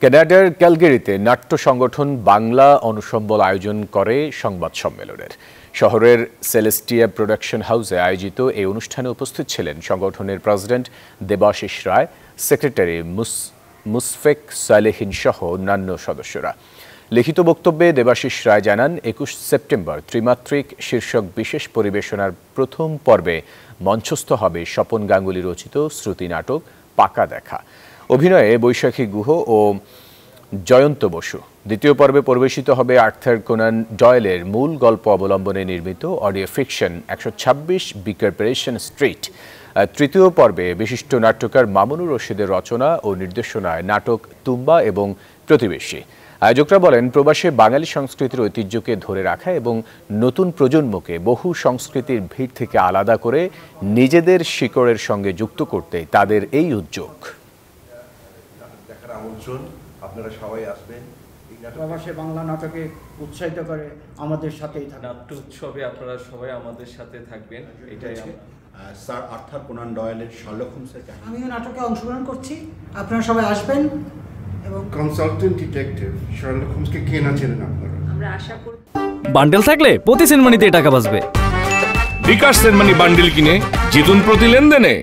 কানাডার ক্যালগেরিতে নাট্য সংগঠন বাংলা অনুসম্বল আয়োজন করে সংবাদ সম্মেলনের। শহরের সেলেস্টিয়া প্রোডাকশন হাউসে আয়োজিত এই অনুষ্ঠানে উপস্থিত ছিলেন সংগঠনের প্রেসিডেন্ট দেবাশিস রায়, সেক্রেটারি মুশফেক সালেহীন সহ অন্যান্য সদস্যরা। লিখিত বক্তব্যে দেবাশিস রায় জানান, 21 সেপ্টেম্বর ত্রিমাত্রিক শীর্ষক বিশেষ পরিবেশনার প্রথম পর্বে মঞ্চস্থ হবে স্বপন গাঙ্গুলি রচিত শ্রুতি নাটক পাকা দেখা। অভিনয়ে বৈশাখী গুহ ও জয়ন্ত বসু। দ্বিতীয় পর্বে পরিবেশিত হবে আর্থার কোনান ডয়েলের মূল গল্প অবলম্বনে নির্মিত অডিও ফিকশন 126 বিকারপারেশন স্ট্রিট। তৃতীয় পর্বে বিশিষ্ট নাট্যকার মামুনুর রশিদের রচনা ও নির্দেশনায় নাটক তুম্বা এবং প্রতিবেশী। আয়োজকরা বলেন, প্রবাসে বাঙালি সংস্কৃতির ঐতিহ্যকে ধরে রাখা এবং নতুন প্রজন্মকে বহু সংস্কৃতির ভিড় থেকে আলাদা করে নিজেদের শিকড়ের সঙ্গে যুক্ত করতে তাদের এই উদ্যোগ। আপনারা সবাই আসবেন, প্রবাসে বাংলা নাটকে উৎসাহিত করে আমাদের সাথেই থাকবেন। নাট্য উৎসবে আপনারা সবাই আমাদের সাথে থাকবেন, এটাই আমরা। স্যার আর্থার কোনান ডয়েলের শার্লক হোমসের কাহিনী। আমিও নাটকে অংশগ্রহণ করছি, আপনারা সবাই আসবেন। এবং কনসালটেন্ট ডিটেকটিভ শার্লক হোমসকে কে না চেনেন আপনারা? আমরা আশা করি বান্ডেল থাকলে প্রতি সেনমানিতে টাকা বাঁচবে। বিকাশ সেনমানি বান্ডেল কিনে জিতুন প্রতি লেনদেনে।